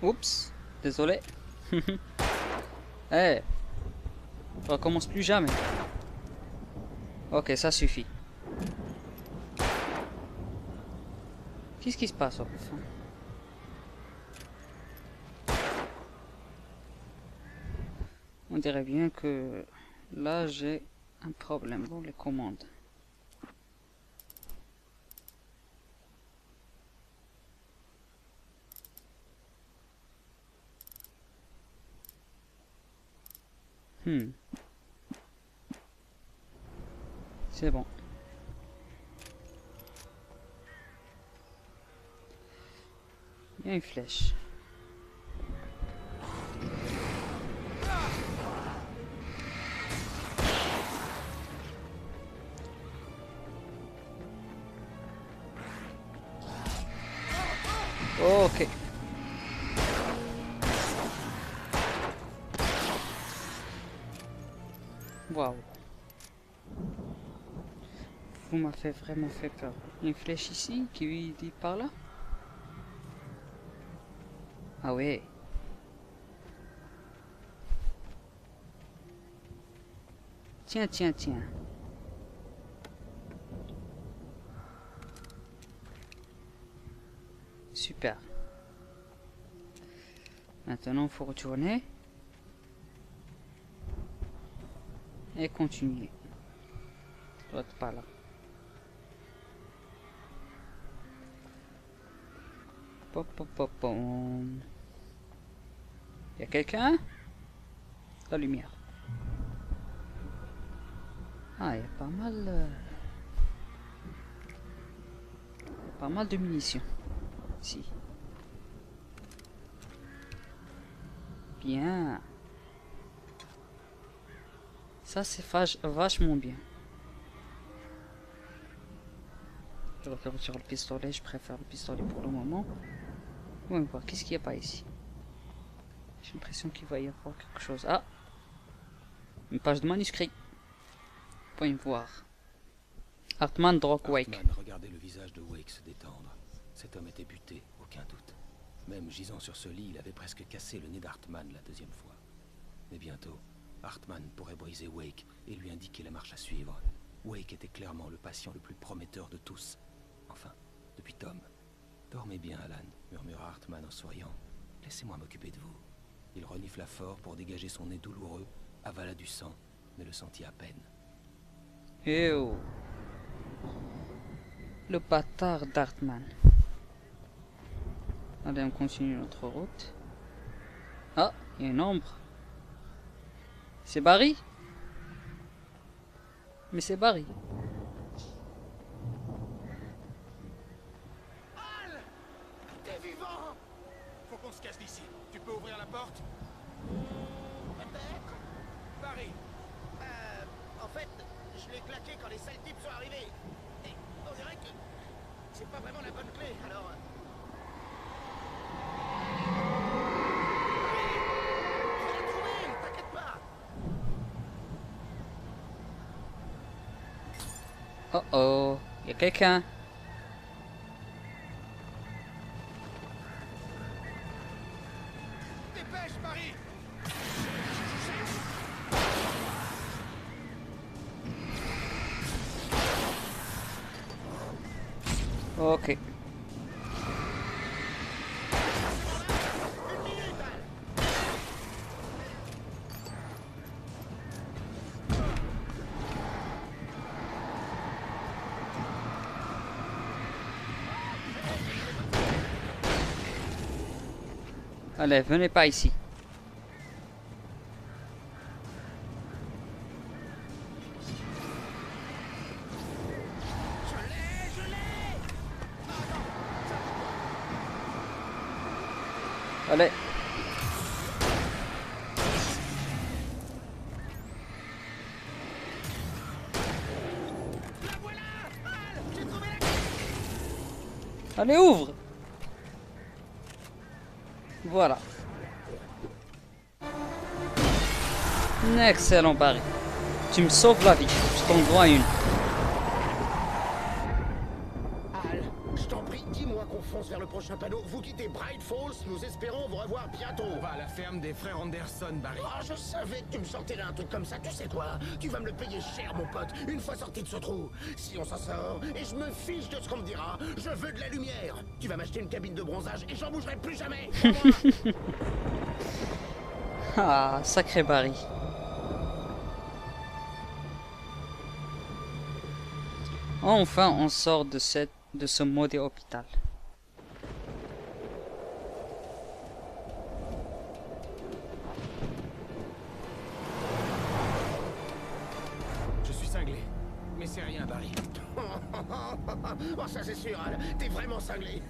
Oups, désolé. Eh, je recommence plus jamais. Ok, ça suffit. Qu'est-ce qui se passe au fond? On dirait bien que là j'ai un problème dans les commandes. C'est bon. Il y a une flèche. Ok. Waouh. Vous m'avez vraiment fait peur. Il y a une flèche ici qui dit par là. Ah ouais. Tiens, tiens, tiens. Super. Maintenant, il faut retourner. Et continuer. Ça doit être pas là. Pop, pop, pop, pop. Y a quelqu'un? La lumière. Ah, il y a pas mal de munitions. Ici. Bien. Ça, c'est vachement bien. Je vais faire sur le pistolet. Je préfère le pistolet pour le moment. On va voir. Qu'est-ce qu'il n'y a pas ici? J'ai l'impression qu'il va y avoir quelque chose. Ah! Une page de manuscrit. Point voir. Hartman Drake Wake. Hartman regardait le visage de Wake se détendre. Cet homme était buté, aucun doute. Même gisant sur ce lit, il avait presque cassé le nez d'Hartman la deuxième fois. Mais bientôt, Hartman pourrait briser Wake et lui indiquer la marche à suivre. Wake était clairement le patient le plus prometteur de tous. Enfin, depuis Tom. Dormez bien, Alan, murmura Hartman en souriant. Laissez-moi m'occuper de vous. Il renifla fort pour dégager son nez douloureux, avala du sang, mais le sentit à peine. Eh oh. Le bâtard d'Hartman. Allez, on continue notre route. Ah, il y a une ombre. C'est Barry? Mais c'est Barry. Al! T'es vivant! Faut qu'on se casse d'ici. Tu peux ouvrir la porte? Peut-être. Barry! En fait, je l'ai claqué quand les sales types sont arrivés. Et on dirait que c'est pas vraiment la bonne clé, alors... Je vais la trouver, t'inquiète pas! Oh oh, il y a quelqu'un. Dépêche, Barry! Ok. Une minute, Al! Allez, venez pas ici. Allez. La voilà! Al! J'ai trouvé la clé! Allez, ouvre. Voilà. Excellent, Barry. Tu me sauves la vie. Je t'en dois une. Al, je t'en prie, dis-moi qu'on fonce vers le prochain panneau. Vous quittez Bright Falls, nous espérons vous revoir bientôt. On va à la ferme des frères Anderson, Barry. Oh, je savais que tu me sortirais un truc comme ça. Tu sais quoi? Tu vas me le payer cher, mon pote, une fois sorti de ce trou. Si on s'en sort, et je me fiche de ce qu'on me dira, je veux de la lumière. Tu vas m'acheter une cabine de bronzage et j'en bougerai plus jamais. Ah, sacré Barry. Enfin, on sort de ce maudit hôpital. Je suis cinglé. Mais c'est rien, Barry. Oh, ça c'est sûr, Al. T'es vraiment cinglé.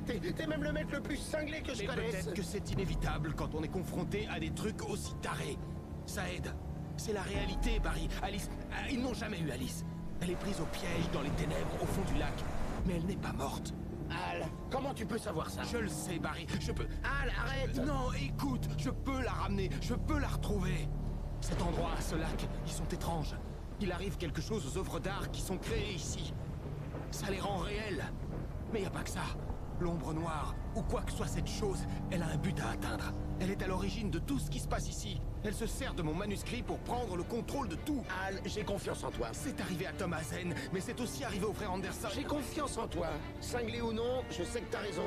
T'es même le mec le plus cinglé que je Mais connaisse. peut-être que c'est inévitable quand on est confronté à des trucs aussi tarés. Ça aide. C'est la réalité, Barry. Alice... Ils n'ont jamais eu Alice. Elle est prise au piège dans les ténèbres au fond du lac. Mais elle n'est pas morte. Al, comment tu peux savoir ça? Je le sais, Barry. Je peux... Al, arrête. Non, écoute, je peux la ramener. Je peux la retrouver. Cet endroit, ce lac, ils sont étranges. Il arrive quelque chose aux œuvres d'art qui sont créées ici. Ça les rend réelles. Mais y a pas que ça. L'ombre noire, ou quoi que soit cette chose, elle a un but à atteindre. Elle est à l'origine de tout ce qui se passe ici. Elle se sert de mon manuscrit pour prendre le contrôle de tout. Al, j'ai confiance en toi. C'est arrivé à Thomas Zen, mais c'est aussi arrivé au frère Anderson. J'ai confiance en toi. Cinglé ou non, je sais que t'as raison.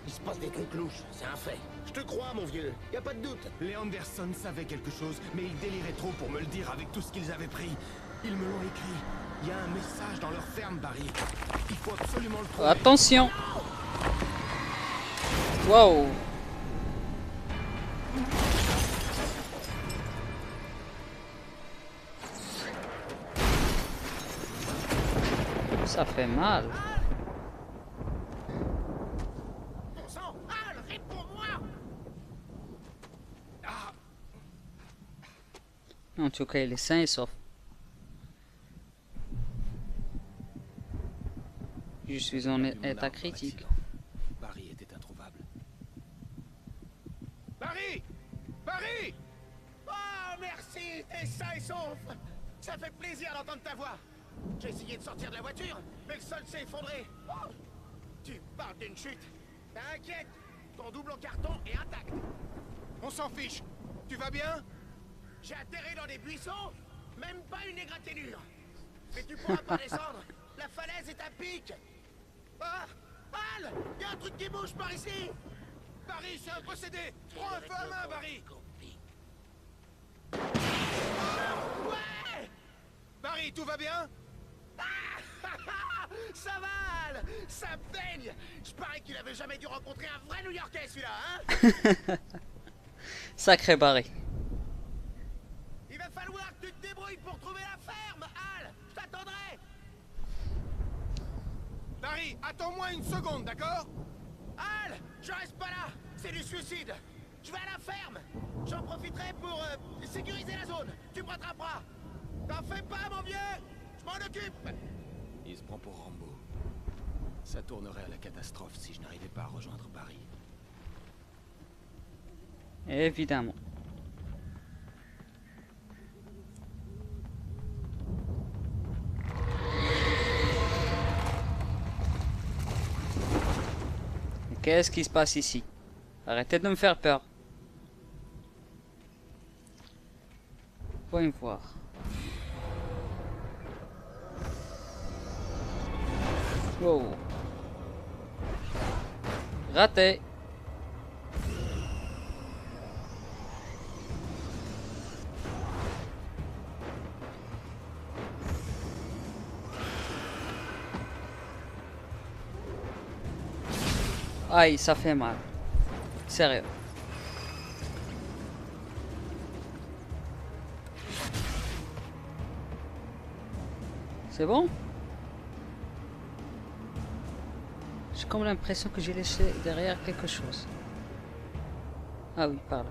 Il se passe des trucs louches, c'est un fait. Je te crois, mon vieux. Y a pas de doute. Les Anderson savaient quelque chose, mais ils déliraient trop pour me le dire avec tout ce qu'ils avaient pris. Ils me l'ont écrit. Il y a un message dans leur ferme, Barry. Il faut absolument le trouver. Attention! Wow! Ça fait mal. Bon sang, Al, réponds-moi. En tout cas, il est sain et sauf. Je suis en état critique. Barry était introuvable. Barry! Barry! Oh, merci, t'es sain et sauf. Ça fait plaisir d'entendre ta voix. J'ai essayé de sortir de la voiture, mais le sol s'est effondré. Oh, tu parles d'une chute. T'inquiète, ton double en carton est intact. On s'en fiche. Tu vas bien? J'ai atterri dans des buissons, même pas une égratignure. Mais tu pourras pas descendre, la falaise est à pic. Ah, Al, y a un truc qui bouge par ici. Barry, c'est un possédé! Prends un feu à main, Barry! Ouais. Barry, tout va bien? Ça va, Al, ça baigne. Je parie qu'il avait jamais dû rencontrer un vrai New-Yorkais, celui-là, hein. Sacré Barry. Il va falloir que tu te débrouilles pour trouver la ferme, Al. Je t'attendrai. Barry, attends-moi une seconde, d'accord? Al, je reste pas là. C'est du suicide. Je vais à la ferme. J'en profiterai pour sécuriser la zone. Tu me rattraperas. T'en fais pas, mon vieux. Je m'en occupe. Il se prend pour Rambo. Ça tournerait à la catastrophe si je n'arrivais pas à rejoindre Barry. Évidemment. Qu'est-ce qui se passe ici? Arrêtez de me faire peur. Voyons voir. Wow. Raté. Aïe, ça fait mal. Sérieux. C'est bon? J'ai comme l'impression que j'ai laissé derrière quelque chose. Ah oui, par là.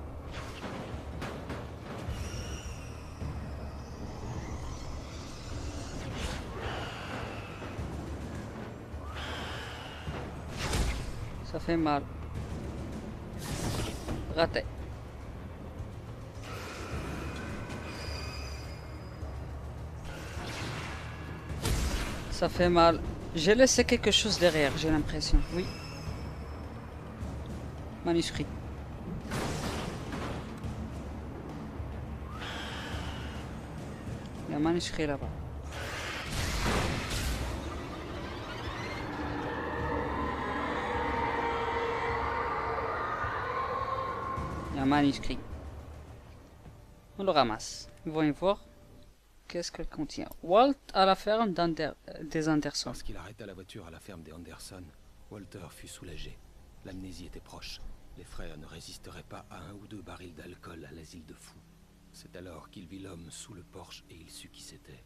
Ça fait mal. Raté. Ça fait mal. J'ai laissé quelque chose derrière, j'ai l'impression. Oui. Manuscrit. Il y a un manuscrit là-bas. Il y a un manuscrit. On le ramasse. Voyons voir. Qu'est-ce qu'elle contient? Walt à la ferme des Anderson. Lorsqu'il arrêta la voiture à la ferme des Anderson, Walter fut soulagé. L'amnésie était proche. Les frères ne résisteraient pas à 1 ou 2 barils d'alcool à l'asile de fous. C'est alors qu'il vit l'homme sous le porche et il sut qui c'était.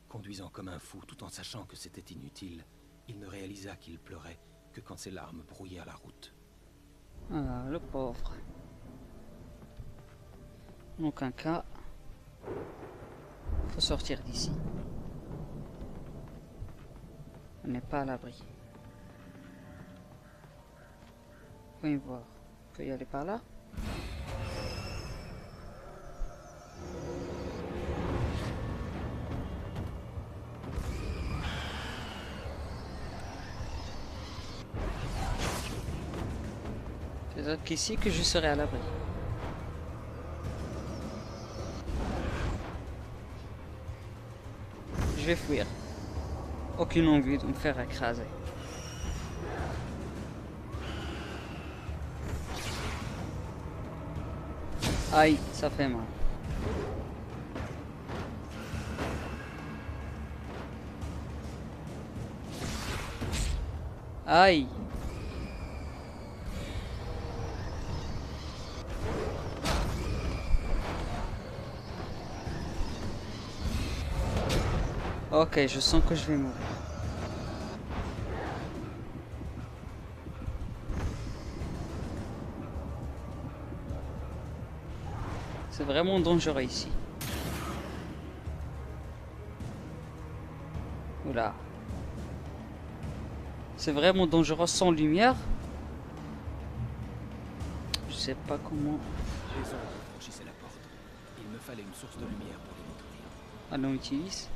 Conduisant comme un fou tout en sachant que c'était inutile, il ne réalisa qu'il pleurait que quand ses larmes brouillèrent la route. Ah, le pauvre. En aucun cas. Faut sortir d'ici. On n'est pas à l'abri. Voyons voir. On peut y aller par là. C'est donc qu'ici que je serai à l'abri. Je vais fuir. Aucune envie de me faire écraser. Aïe, ça fait mal. Aïe. Ok, je sens que je vais mourir. C'est vraiment dangereux ici. Oula. C'est vraiment dangereux sans lumière. Je sais pas comment. Les ombres franchissaient la porte. Il me fallait une source de lumière pour les détruire. Allons, utilise.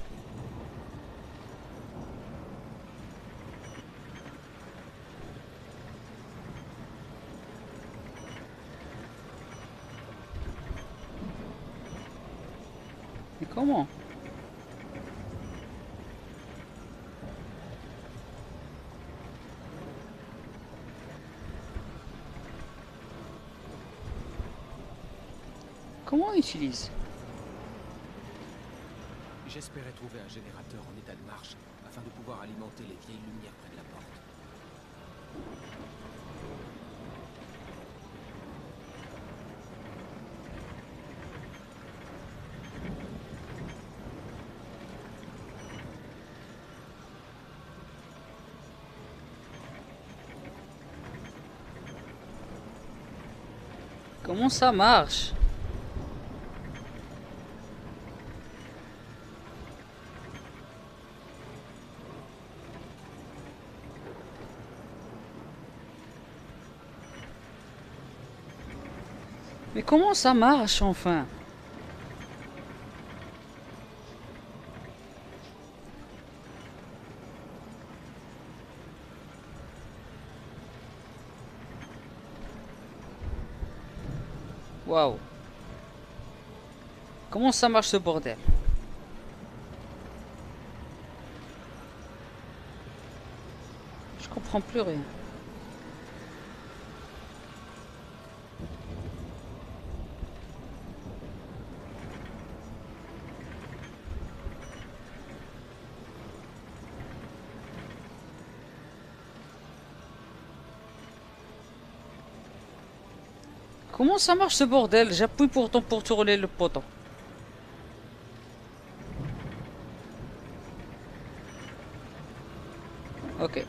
Mais comment? Comment on utilise? J'espérais trouver un générateur en état de marche afin de pouvoir alimenter les vieilles lumières près de la porte. Comment ça marche? Mais comment ça marche enfin? Waouh. Comment ça marche ce bordel? Je comprends plus rien. Comment ça marche ce bordel? J'appuie pourtant pour tourner le poteau. Ok.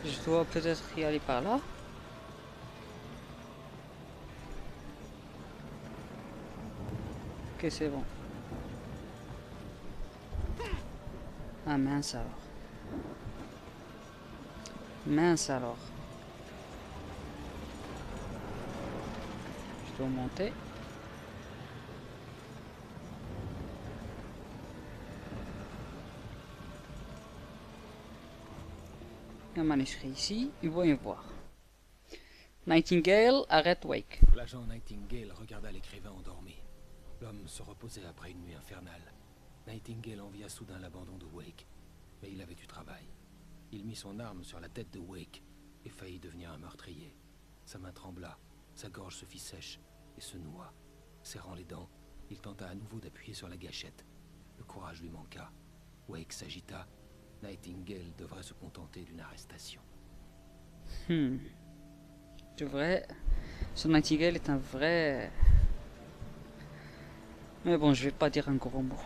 Je dois peut-être y aller par là. Ok, c'est bon. Ah mince alors. Mince alors. Je dois monter. Il y a un manuscrit ici. Ils vont y voir. Nightingale arrête Wake. L'agent Nightingale regarda l'écrivain endormi. L'homme se reposait après une nuit infernale. Nightingale envia soudain l'abandon de Wake, mais il avait du travail. Il mit son arme sur la tête de Wake et faillit devenir un meurtrier. Sa main trembla, sa gorge se fit sèche et se noua. Serrant les dents, il tenta à nouveau d'appuyer sur la gâchette. Le courage lui manqua. Wake s'agita. Nightingale devrait se contenter d'une arrestation. C'est vrai. Ce Nightingale est un vrai... Mais bon, je vais pas dire un gros mot.